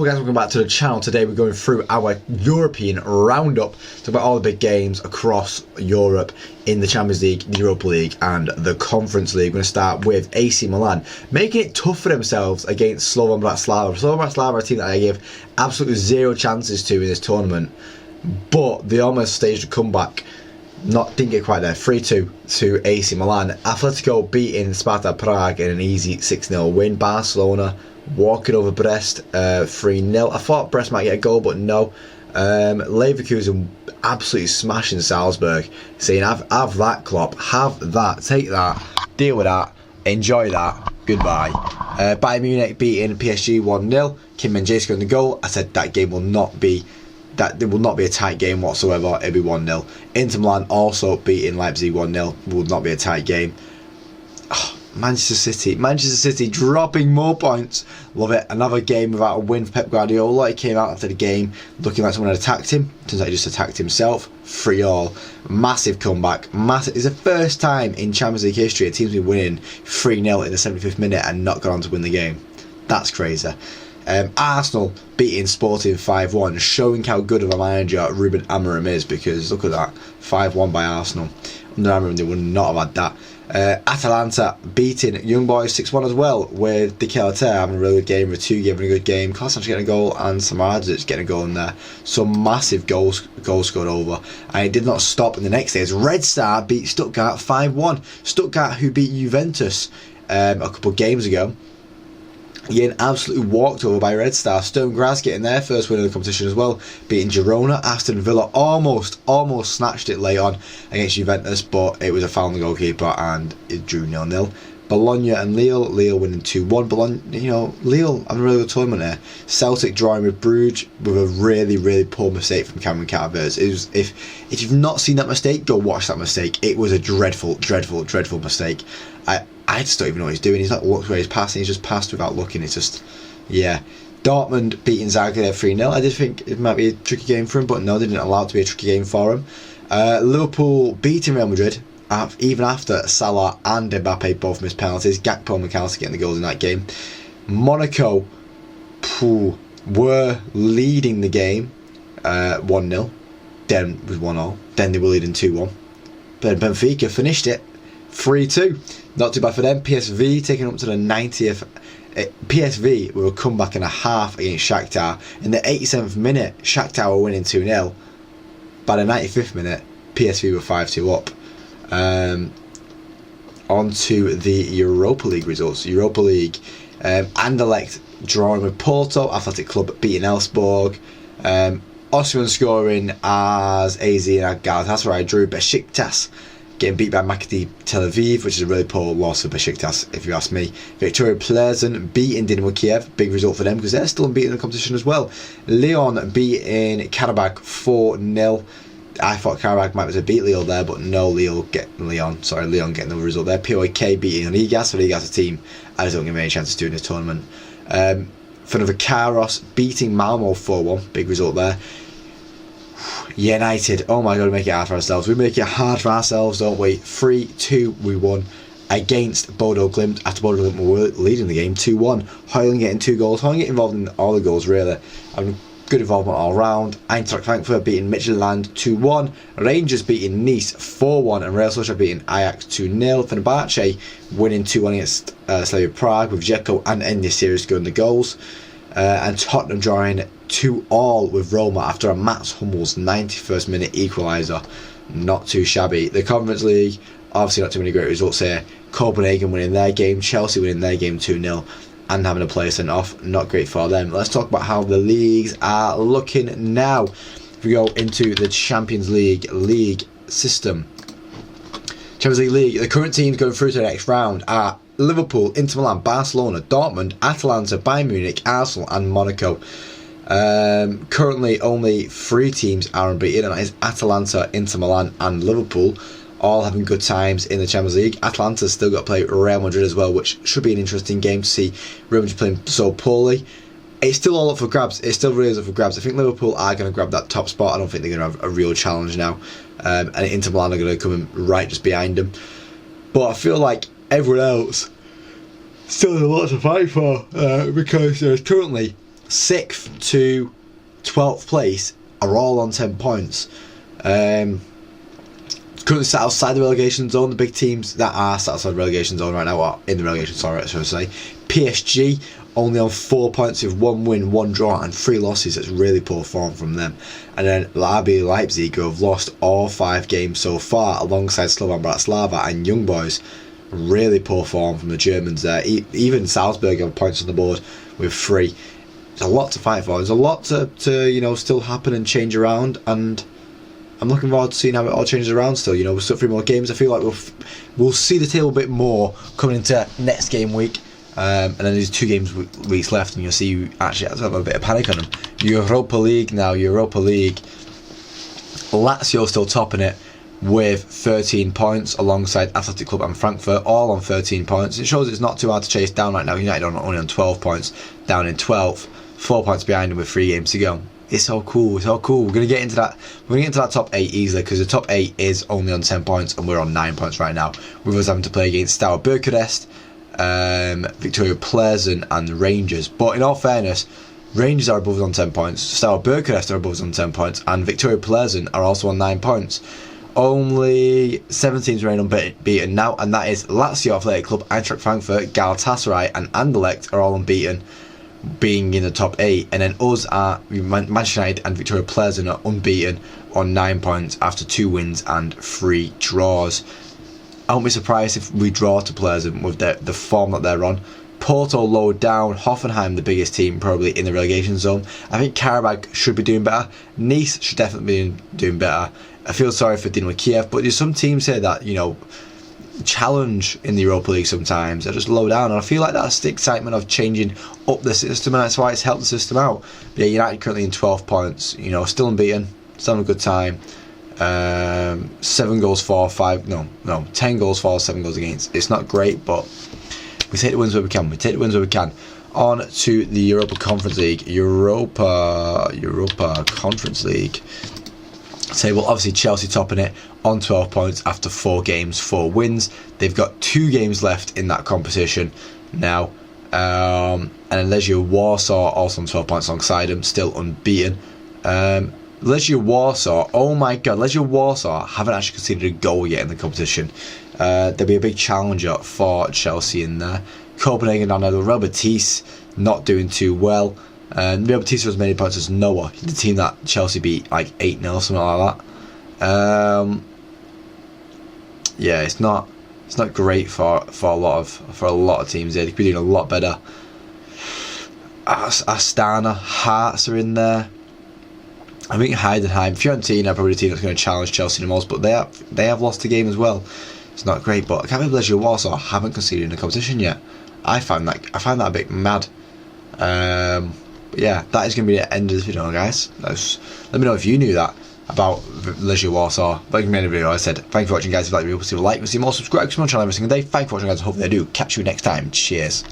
Hello guys, welcome back to the channel. Today we're going through our European roundup, talk about all the big games across Europe in the Champions League, the Europa League and the Conference League. We're going to start with AC Milan, making it tough for themselves against Slovan Bratislava. Slovan Bratislava are a team that I give absolutely zero chances to in this tournament, but they almost staged a comeback. Didn't get quite there. 3-2 to AC Milan. Atletico beating Sparta Prague in an easy 6-0 win. Barcelona walking over Brest 3-0. I thought Brest might get a goal, but no. Leverkusen absolutely smashing Salzburg, saying have that, Klopp, have that, take that, deal with that, enjoy that, goodbye. Bayern Munich beating PSG 1-0. Kim Min-jae scoring the goal. I said that game will not be it will not be a tight game whatsoever. It'll be 1-0. Inter Milan also beating Leipzig 1-0. Will not be a tight game. Manchester City dropping more points. Love it. Another game without a win for Pep Guardiola. He came out after the game looking like someone had attacked him. Turns out he just attacked himself. 3-3. Massive comeback. Massive. It's the first time in Champions League history a team's been winning 3-0 in the 75th minute and not gone on to win the game. That's crazy. Arsenal beating Sporting 5-1, showing how good of a manager Ruben Amorim is, because look at that, 5-1 by Arsenal. Under Amorim they would not have had that. Atalanta beating Young Boys 6-1 as well, with De Ketelare having a really good game, Ratu having a good game, Kolasinac getting a goal and Samardzic getting a goal in there. Some massive goals scored over, and it did not stop in the next day as Red Star beat Stuttgart 5-1. Stuttgart, who beat Juventus a couple of games ago, getting absolutely walked over by Red Star. Sturm Graz getting their first win of the competition as well, beating Girona. Aston Villa almost snatched it late on against Juventus, but it was a foul on the goalkeeper and it drew 0-0. Bologna and Lille winning 2-1. Bologna, Lille having a really good tournament there. Celtic drawing with Bruges with a really poor mistake from Cameron Carver. If you've not seen that mistake, go watch that mistake. It was a dreadful mistake. I just don't even know what he's doing. He's not looked where he's passing. He's just passed without looking. It's just, yeah. Dortmund beating Zagreb 3-0. I did think it might be a tricky game for him, but no, they didn't allow it to be a tricky game for him. Liverpool beating Real Madrid, even after Salah and Mbappe both missed penalties. Gakpo and McAllister getting the goals in that game. Monaco were leading the game 1-0. Then was 1-0. Then they were leading 2-1. But Benfica finished it 3-2. Not too bad for them. PSV taking up to the 90th. PSV with a comeback and a half against Shakhtar. In the 87th minute, Shakhtar were winning 2-0. By the 95th minute, PSV were 5-2 up. On to the Europa League results. Europa League, Anderlecht drawing with Porto. Athletic Club beating Elfsborg. Osimhen scoring as AZ and Galatasaray drew. Besiktas getting beat by Maccabi Tel Aviv, which is a really poor loss for Besiktas, if you ask me. Victoria Plzeň beating Dynamo Kiev, big result for them because they're still unbeaten in the competition as well. Lyon beating Karabakh 4-0. I thought Karabakh might have beat Lyon there, but no, Lyon getting the result there. POK beating Rigas. Rigas a team I just don't give any chances to in this tournament. Ferencváros beating Malmo 4-1, big result there. United, oh my god, we make it hard for ourselves. We make it hard for ourselves, don't we? 3-2 we won against Bodo Glimt after Bodo Glimt were leading the game 2-1. Hoyland getting 2 goals. Hoyland getting involved in all the goals really. Having good involvement all round. Eintracht Frankfurt beating Midtjylland 2-1. Rangers beating Nice 4-1 and Real Sociedad beating Ajax 2-0. Fenerbahce winning 2-1 against Slavia Prague with Dzeko and Enesiri scoring the goals. And Tottenham drawing 2-2 with Roma after a Mats Hummels 91st minute equaliser. Not too shabby. The Conference League, obviously not too many great results here. Copenhagen winning their game, Chelsea winning their game 2-0 and having a player sent off. Not great for them. Let's talk about how the leagues are looking now. If we go into the Champions League system. Champions League, the current teams going through to the next round are Liverpool, Inter Milan, Barcelona, Dortmund, Atalanta, Bayern Munich, Arsenal and Monaco. Currently only 3 teams are unbeaten, and that is Atalanta, Inter Milan and Liverpool, all having good times in the Champions League. Atalanta's still got to play Real Madrid as well, which should be an interesting game to see Real Madrid playing so poorly. It's still all up for grabs. It still really is up for grabs. I think Liverpool are going to grab that top spot. I don't think they're going to have a real challenge now. And Inter Milan are going to come in right just behind them. But I feel like everyone else still has a lot to fight for because there's currently 6th to 12th place are all on 10 points. Currently sat outside the relegation zone. The big teams that are sat outside the relegation zone right now are in the relegation, sorry, I should say. PSG only on 4 points with 1 win, 1 draw and 3 losses. That's really poor form from them. And then RB Leipzig, who have lost all 5 games so far, alongside Slovan Bratislava and Young Boys. Really poor form from the Germans there. Even Salzburg have points on the board with 3. There's a lot to fight for. There's a lot to still happen and change around, and I'm looking forward to seeing how it all changes around still. We've still 3 more games. I feel like we'll see the table a bit more coming into next game week. And then there's 2 weeks left, and you'll see you actually have a bit of panic on them. Europa League now. Europa League. Lazio still topping it with 13 points alongside Athletic Club and Frankfurt, all on 13 points. It shows it's not too hard to chase down right now. United are only on 12 points, down in 12th, 4 points behind them with 3 games to go. It's all cool. It's all cool. We're gonna get into that. We're gonna get into that top 8 easily, because the top 8 is only on 10 points, and we're on 9 points right now. With us having to play against Steaua Bucharest, Victoria Pleasant, and Rangers. But in all fairness, Rangers are above us on 10 points. Steaua Bucharest are above us on 10 points, and Victoria Pleasant are also on 9 points. Only 7 teams remain unbeaten now, and that is Lazio, Athletic Club, Eintracht Frankfurt, Galatasaray, and Anderlecht are all unbeaten, being in the top 8, and then us are Manchester United and Victoria Pleasant are unbeaten on 9 points after 2 wins and 3 draws. I won't be surprised if we draw to Pleasant with the form that they're on. Porto low down, Hoffenheim the biggest team probably in the relegation zone. I think Karabakh should be doing better. Nice should definitely be doing better. I feel sorry for Dinamo Kiev, but there's some teams here that challenge in the Europa League sometimes. They're just low down, and I feel like that's the excitement of changing up the system, and that's why it's helped the system out. But yeah, United currently in 12 points, still unbeaten, still having a good time. 7 goals for, 10 goals for, 7 goals against. It's not great, but we take the wins where we can. On to the Europa Conference League. Europa Conference League table. Obviously Chelsea topping it on 12 points after 4 games, 4 wins. They've got 2 games left in that competition now. And then Legia Warsaw also on 12 points alongside them, still unbeaten. Legia Warsaw, oh my god, Legia Warsaw haven't actually conceded a goal yet in the competition. There'll be a big challenger for Chelsea in there. Copenhagen down there, Real Betis not doing too well. Real Betis has many points as Noah, the team that Chelsea beat like 8-0, something like that. Yeah, it's not great for a lot of teams here. They could be doing a lot better. Astana, Hearts are in there. I think Heidenheim, Fiorentina are probably the team that's going to challenge Chelsea the most, but they have lost a game as well. It's not great, but I can't believe Legia Warsaw haven't conceded in the competition yet. I find that a bit mad. Yeah, that is going to be the end of this video, guys. Let me know if you knew that about Legia Warsaw. Like in the video, I said, thank you for watching, guys. If you like the video, please leave a like. We'll see more, subscribe to my channel every single day. Thank you for watching, guys. Hopefully I do catch you next time. Cheers.